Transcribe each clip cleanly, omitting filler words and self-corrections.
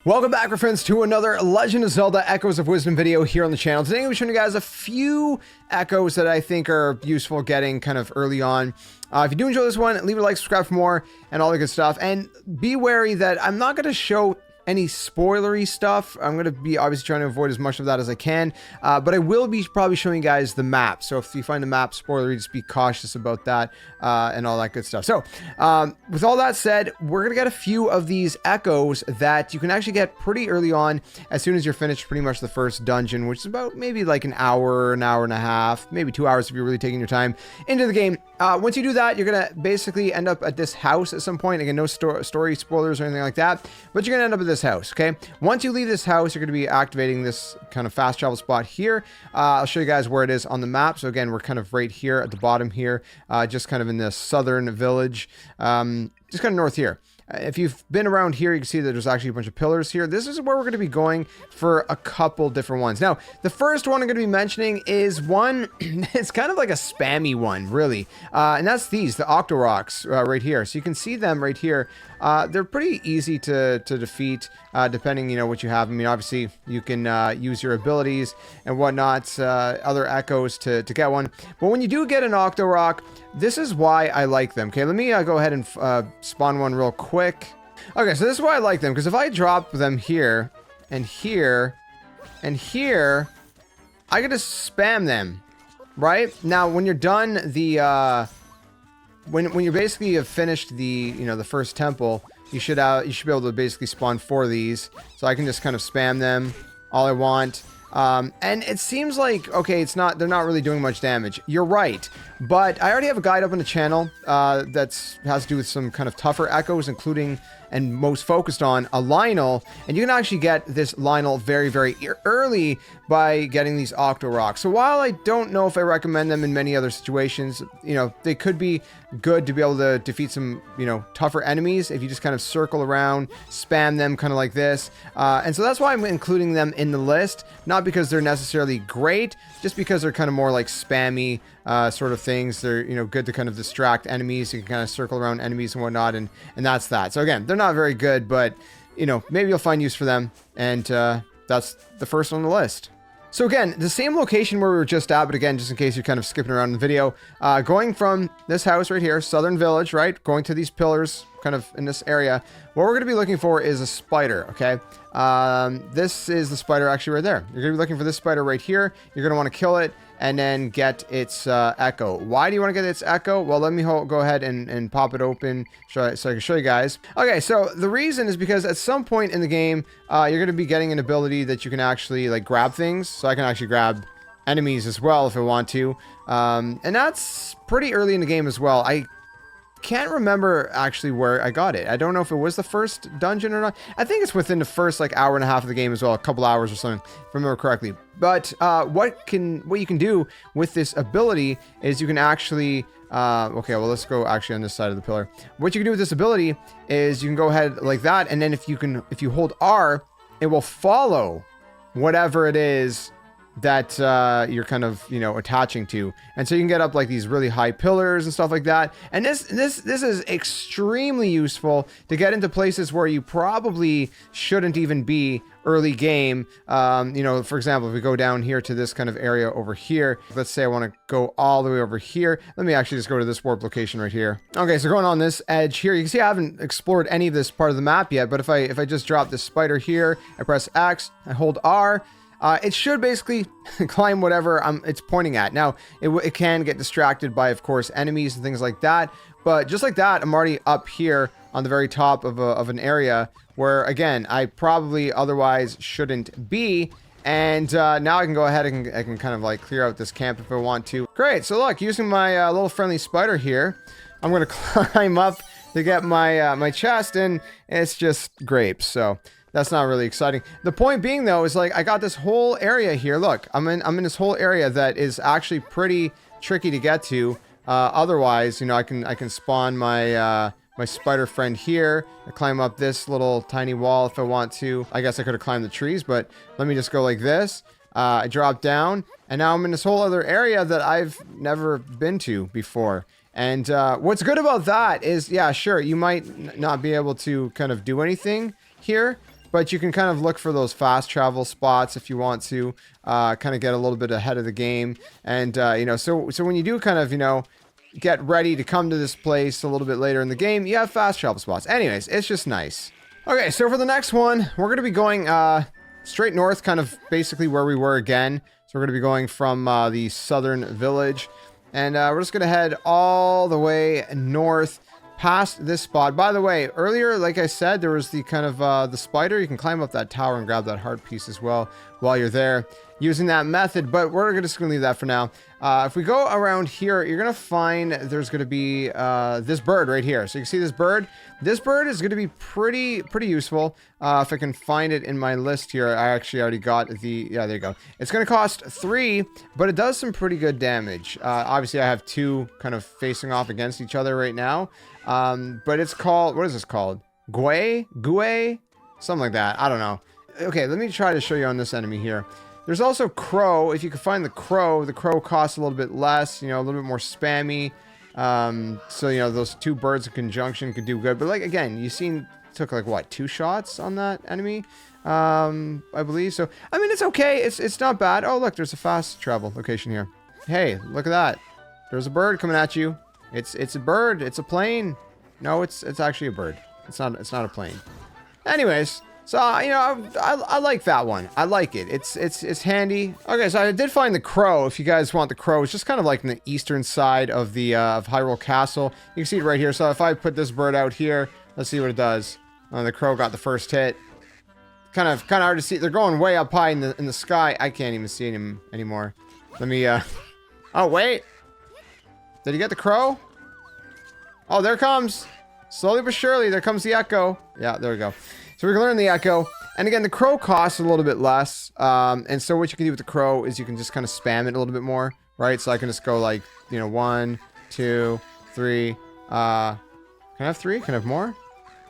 Welcome back, my friends, to another Legend of Zelda Echoes of Wisdom video here on the channel. Today, I'm going to be showing you guys a few echoes that I think are useful getting kind of early on. If you do enjoy this one, leave a like, subscribe for more, and all the good stuff. And be wary that I'm not going to show any spoilery stuff. I'm going to be obviously trying to avoid as much of that as I can, but I will be probably showing you guys the map. So if you find the map spoilery, just be cautious about that and all that good stuff. So with all that said, we're going to get a few of these echoes that you can actually get pretty early on as soon as you're finished pretty much the first dungeon, which is about maybe like an hour and a half, maybe 2 hours if you're really taking your time into the game. Once you do that, you're going to basically end up at this house at some point. Again, no story spoilers or anything like that, but you're going to end up at this house. Okay, once you leave this house, you're going to be activating this kind of fast travel spot here. I'll show you guys where it is on the map. So again, we're kind of right here at the bottom here, just kind of in the southern village, just kind of north here. If you've been around here, you can see that there's actually a bunch of pillars here. This is where we're going to be going for a couple different ones. Now, the first one I'm going to be mentioning is one, it's kind of like a spammy one, really. And that's these, the Octorocks right here. So you can see them right here. They're pretty easy to defeat, depending, what you have. I mean, obviously, you can use your abilities and whatnot, other echoes to get one. But when you do get an Octorock, this is why I like them. Okay, let me go ahead and spawn one real quick. Okay, so this is why I like them, because if I drop them here, and here, and here, I can just spam them, right? Now, when you're done the, when you basically have finished the, the first temple, you should be able to basically spawn 4 of these. So I can just kind of spam them all I want. And it seems like, okay, they're not really doing much damage. You're right. But I already have a guide up on the channel that has to do with some kind of tougher echoes, including and most focused on a Lionel. And you can actually get this Lionel very, very early by getting these Octorocks. So while I don't know if I recommend them in many other situations, they could be good to be able to defeat some, tougher enemies if you just kind of circle around, spam them kind of like this. And so that's why I'm including them in the list. Not because they're necessarily great, just because they're kind of more like spammy sort of things. They're, good to kind of distract enemies. You can kind of circle around enemies and whatnot, and that's that. So again, they're not very good, but, maybe you'll find use for them, and that's the first on the list. So again, the same location where we were just at, but again, just in case you're kind of skipping around in the video, going from this house right here, Southern Village, right? Going to these pillars kind of in this area, what we're going to be looking for is a spider, okay? This is the spider actually right there. You're going to be looking for this spider right here. You're going to want to kill it and then get its echo. Why do you want to get its echo? Well, let me go ahead and pop it open so I can show you guys. Okay, so the reason is because at some point in the game, you're going to be getting an ability that you can actually like grab things. So I can actually grab enemies as well if I want to. And that's pretty early in the game as well. I can't remember actually where I got it. I don't know if it was the first dungeon or not. I think it's within the first like hour and a half of the game as well, a couple hours or something, if I remember correctly. But what you can do with this ability is you can actually okay, well, let's go actually on this side of the pillar. What you can do with this ability is you can go ahead like that, and then if you hold R, it will follow whatever it is that you're kind of attaching to, and so you can get up like these really high pillars and stuff like that. And this is extremely useful to get into places where you probably shouldn't even be early game. For example, if we go down here to this kind of area over here, let's say I want to go all the way over here. Let me actually just go to this warp location right here. Okay, so going on this edge here, you can see I haven't explored any of this part of the map yet, but if I just drop this spider here, I press X, I hold R, it should basically climb whatever it's pointing at. Now, it can get distracted by, of course, enemies and things like that. But just like that, I'm already up here on the very top of an area where, again, I probably otherwise shouldn't be. And now I can go ahead and I can kind of like clear out this camp if I want to. Great. So look, using my little friendly spider here, I'm going to climb up to get my my chest, and it's just grapes. So that's not really exciting. The point being, though, is like I got this whole area here. Look, I'm in this whole area that is actually pretty tricky to get to. Otherwise, I can spawn my my spider friend here. I climb up this little tiny wall if I want to. I guess I could have climbed the trees, but let me just go like this. I drop down, and now I'm in this whole other area that I've never been to before. And what's good about that is, yeah, sure, you might not be able to kind of do anything here. but you can kind of look for those fast travel spots if you want to kind of get a little bit ahead of the game. And, you know, so when you do kind of, you know, get ready to come to this place a little bit later in the game, you have fast travel spots. Anyways, it's just nice. Okay, so for the next one, we're going to be going straight north, kind of basically where we were again. So we're going to be going from the southern village, and we're just going to head all the way north past this spot. By the way, earlier, like I said, there was the kind of the spider. You can climb up that tower and grab that heart piece as well while you're there using that method, but we're just going to leave that for now. If we go around here, you're going to find there's going to be this bird right here. So you can see this bird. This bird is going to be pretty useful. If I can find it in my list here, I actually already got the, yeah, there you go. It's going to cost 3, but it does some pretty good damage. Obviously, I have 2 kind of facing off against each other right now. But it's called, what is this called? Guay? Something like that. I don't know. Okay, let me try to show you on this enemy here. There's also Crow. If you can find the Crow costs a little bit less, you know, a little bit more spammy. So, you know, those 2 birds in conjunction could do good. But, like, again, you seen, took, like, what, 2 shots on that enemy? I believe. So, I mean, it's okay. It's not bad. Oh, look, there's a fast travel location here. Hey, look at that. There's a bird coming at you. It's a bird. It's a plane. No, it's actually a bird. It's not a plane. Anyways. So, you know, I like that one. I like it. It's handy. Okay, so I did find the Crow. If you guys want the Crow, it's just kind of like in the eastern side of the of Hyrule Castle. You can see it right here. So if I put this bird out here, let's see what it does. The Crow got the first hit. Kind of hard to see. They're going way up high in the sky. I can't even see him anymore. Let me oh, wait. Did he get the Crow? Oh, there it comes. Slowly but surely, there comes the Echo. Yeah, there we go. So we can learn the Echo. And again, the Crow costs a little bit less. And so what you can do with the Crow is you can just kind of spam it a little bit more, right? So I can just go like, you know, 1, 2, 3. Can I have 3? Can I have more?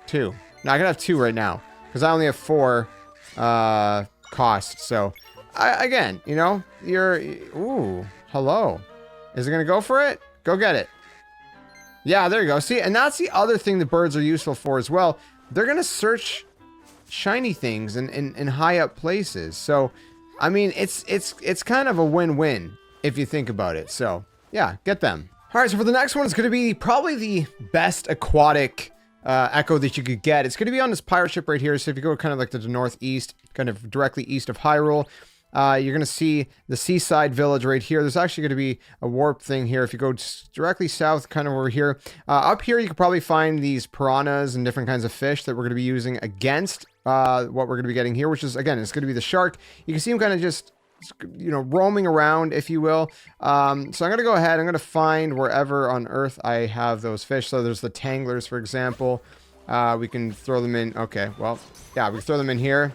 2. No, I can have 2 right now. Because I only have 4 cost. So, again, you know, ooh, hello. Is it going to go for it? Go get it. Yeah, there you go. See, and that's the other thing the birds are useful for as well. They're going to search shiny things in high up places. So, I mean, it's kind of a win-win if you think about it. So, yeah, get them. All right, so for the next one, it's going to be probably the best aquatic Echo that you could get. It's going to be on this pirate ship right here. So if you go kind of like to the northeast, kind of directly east of Hyrule, you're going to see the seaside village right here. There's actually going to be a warp thing here. If you go directly south, kind of over here, up here, you could probably find these piranhas and different kinds of fish that we're going to be using against what we're going to be getting here, which is, again, it's going to be the shark. You can see him kind of just, you know, roaming around, if you will. So I'm going to go ahead. I'm going to find wherever on Earth I have those fish. So there's the tanglers, for example. We can throw them in. Okay, well, yeah, we can throw them in here.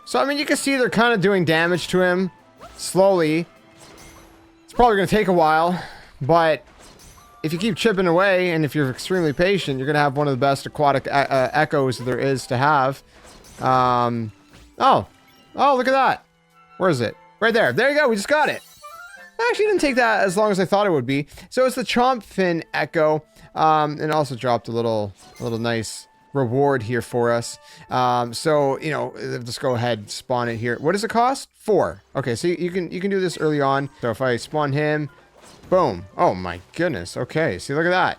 So, I mean, you can see they're kind of doing damage to him slowly. It's probably going to take a while, but if you keep chipping away and if you're extremely patient, you're going to have one of the best aquatic echoes there is to have. Oh, look at that. Where is it? Right there. There you go. We just got it. Actually, didn't take that as long as I thought it would be. So it's the Chompfin Echo, and also dropped a little nice reward here for us. So, you know, let's go ahead, spawn it here. What does it cost? 4. Okay, so you can do this early on. So if I spawn him, boom. Oh my goodness. Okay, see, look at that.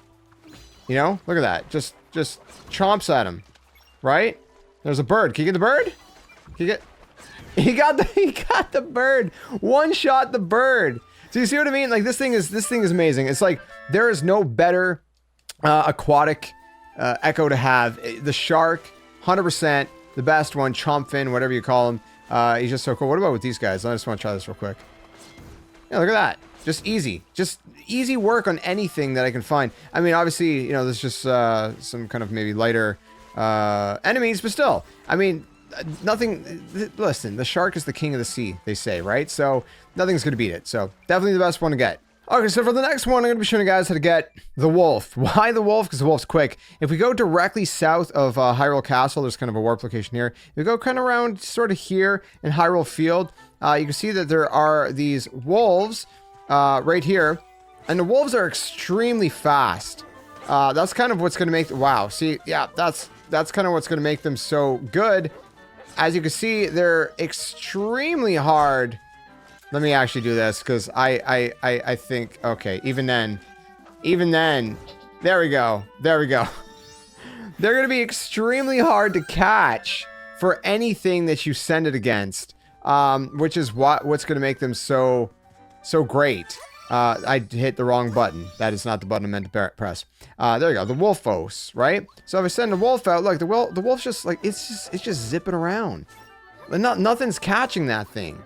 You know, look at that. Just chomps at him, right? There's a bird. Can you get the bird? Can you get? He got the bird. One shot the bird. So you see what I mean? Like this thing is amazing. It's like there is no better aquatic Echo to have. The shark, 100%, the best one. Chompfin, whatever you call him. He's just so cool. What about with these guys? I just want to try this real quick. Yeah, look at that. Just easy work on anything that I can find. I mean, obviously, you know, there's just some kind of maybe lighter enemies, but still, I mean, nothing. Listen, the shark is the king of the sea, they say, right? So nothing's gonna beat it. So definitely the best one to get. Okay, so for the next one, I'm going to be showing you guys how to get the wolf. Why the wolf? Because the wolf's quick. If we go directly south of Hyrule Castle, there's kind of a warp location here. If we go kind of around sort of here in Hyrule Field, you can see that there are these wolves right here. And the wolves are extremely fast. That's kind of what's going to make... Wow, see, yeah, that's kind of what's going to make them so good as you can see, they're extremely hard. Let me actually do this because I think, okay, even then, there we go. There we go. They're going to be extremely hard to catch for anything that you send it against, which is what's going to make them so great. I hit the wrong button. That is not the button I meant to press. There you go, the Wolfos, right? So if I send a wolf out, look, the wolf's just like, it's just zipping around. Nothing's catching that thing.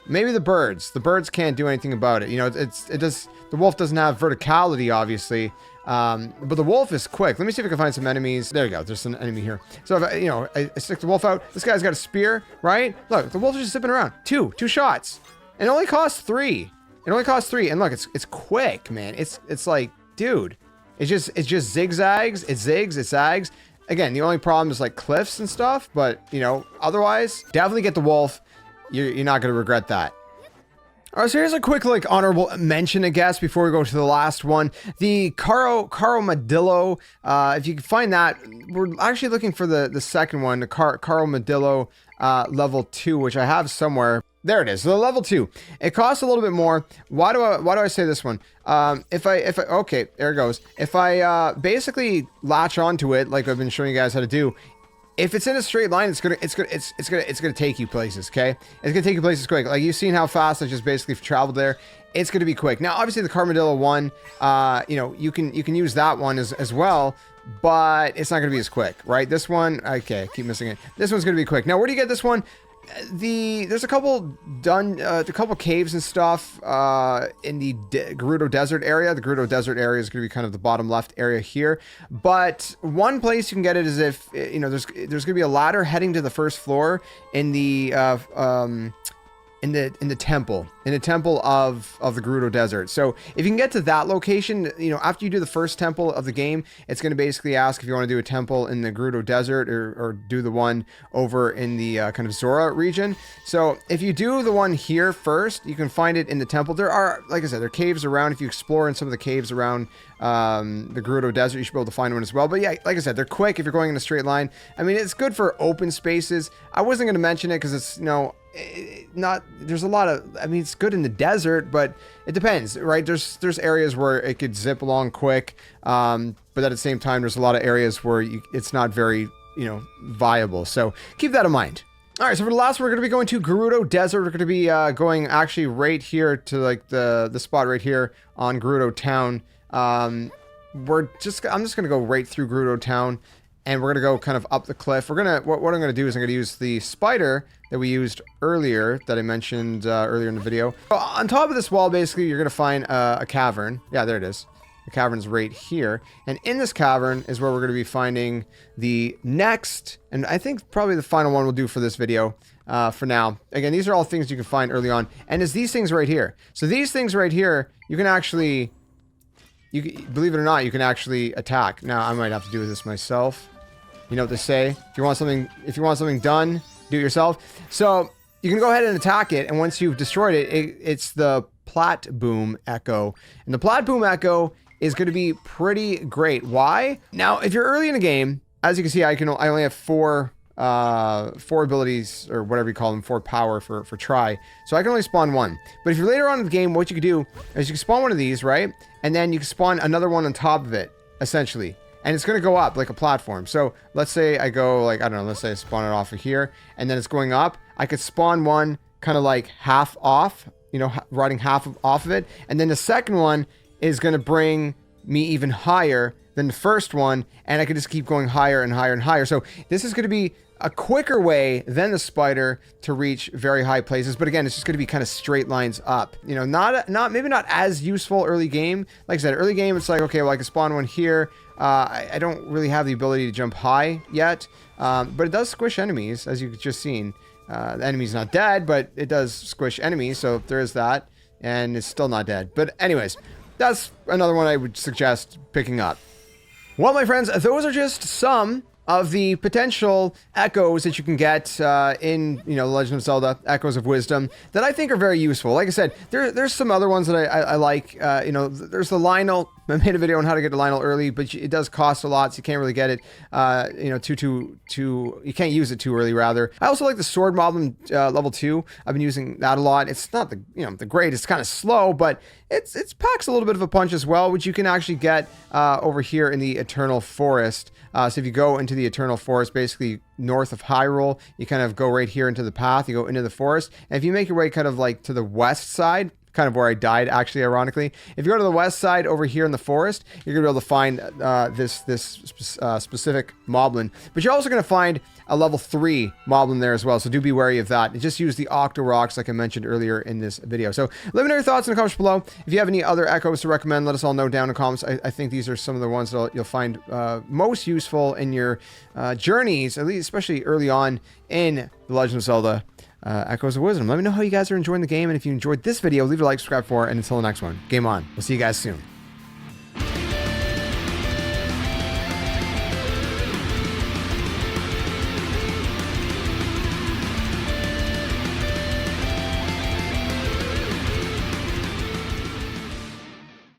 Maybe the birds. The birds can't do anything about it. You know, the wolf doesn't have verticality, obviously. But the wolf is quick. Let me see if I can find some enemies. There you go. There's an enemy here. So if I stick the wolf out. This guy's got a spear, right? Look, the wolf's just zipping around. Two shots. And it only costs 3. It only costs 3. And look, it's quick, man. It's like, dude, it's just zigzags. It zigs, it zags. Again, the only problem is like cliffs and stuff. But otherwise, definitely get the wolf. You're not gonna regret that. All right, so here's a quick honorable mention, I guess, before we go to the last one. The Caromadillo, if you can find that, we're actually looking for the second one, the Caromadillo level 2, which I have somewhere. There it is, the level 2. It costs a little bit more. Why do I say this one? Okay, there it goes. If I basically latch onto it, like I've been showing you guys how to do, if it's in a straight line, it's gonna take you places, okay? It's gonna take you places quick. Like you've seen how fast I just basically traveled there. It's gonna be quick. Now, obviously the Caromadillo one, you can use that one as well, but it's not gonna be as quick, right? This one, okay, I keep missing it. This one's gonna be quick. Now, where do you get this one? There's a couple caves and stuff in the Gerudo Desert area. The Gerudo Desert area is going to be kind of the bottom left area here. But one place you can get it is if there's going to be a ladder heading to the first floor in the temple of the Gerudo Desert. So if you can get to that location, after you do the first temple of the game, it's going to basically ask if you want to do a temple in the Gerudo Desert or do the one over in the kind of Zora region. So if you do the one here first, you can find it in the temple. There are, like I said, there are caves around. If you explore in some of the caves around the Gerudo Desert, you should be able to find one as well. But yeah, like I said, they're quick if you're going in a straight line. I mean, it's good for open spaces. I wasn't going to mention it because it's, there's a lot of, I mean, it's good in the desert, but it depends, right? There's areas where it could zip along quick, but at the same time, there's a lot of areas where it's not very, viable. So keep that in mind. All right, so for the last one, we're going to be going to Gerudo Desert. We're going to be going actually right here to like the spot right here on Gerudo Town. I'm just going to go right through Gerudo Town. And we're going to go kind of up the cliff. What I'm going to do is I'm going to use the spider that we used earlier, that I mentioned earlier in the video. So on top of this wall, basically, you're going to find a cavern. Yeah, there it is. The cavern's right here. And in this cavern is where we're going to be finding the next, and I think probably the final one we'll do for this video for now. Again, these are all things you can find early on. And it's these things right here. So these things right here, you can actually, believe it or not, you can actually attack. Now, I might have to do this myself. You know what they say? If you want something done, do it yourself. So you can go ahead and attack it, and once you've destroyed it, it's the Platboom Echo. And the Platboom Echo is going to be pretty great. Why? Now, if you're early in the game, as you can see, I only have four abilities, or whatever you call them, 4 power for try. So I can only spawn 1. But if you're later on in the game, what you can do is you can spawn one of these, right? And then you can spawn another one on top of it, essentially. And it's going to go up like a platform. So let's say I go like, I don't know, let's say I spawn it off of here, and then it's going up. I could spawn one kind of like half off, riding half off of it. And then the second one is going to bring me even higher than the first one. And I can just keep going higher and higher and higher. So this is going to be a quicker way than the spider to reach very high places. But again, it's just going to be kind of straight lines up. Maybe not as useful early game. Like I said, early game, it's like, okay, well, I can spawn one here. I don't really have the ability to jump high yet, but it does squish enemies, as you've just seen. The enemy's not dead, but it does squish enemies, so there is that, and it's still not dead. But anyways, that's another one I would suggest picking up. Well, my friends, those are just some of the potential echoes that you can get in, you know, The Legend of Zelda: Echoes of Wisdom that I think are very useful. Like I said, there's some other ones that I like. You know, there's the Lionel. I made a video on how to get the Lionel early, but it does cost a lot, so you can't really get it, you know, you can't use it too early, rather. I also like the Sword Moblin level 2. I've been using that a lot. It's not the, you know, the greatest. It's kind of slow, but it packs a little bit of a punch as well, which you can actually get over here in the Eternal Forest. So if you go into the Eternal Forest, basically north of Hyrule, you kind of go right here into the path, you go into the forest, and if you make your way kind of like to the west side, kind of where I died, actually, ironically. If you go to the west side over here in the forest, you're going to be able to find this specific moblin. But you're also going to find a level 3 moblin there as well, so do be wary of that. And just use the Octorocks like I mentioned earlier in this video. So let me know your thoughts in the comments below. If you have any other echoes to recommend, let us all know down in the comments. I think these are some of the ones that you'll find most useful in your journeys, at least especially early on in The Legend of Zelda: Echoes of Wisdom. Let me know how you guys are enjoying the game, and if you enjoyed this video, leave a like, subscribe for, and until the next one, game on. We'll see you guys soon.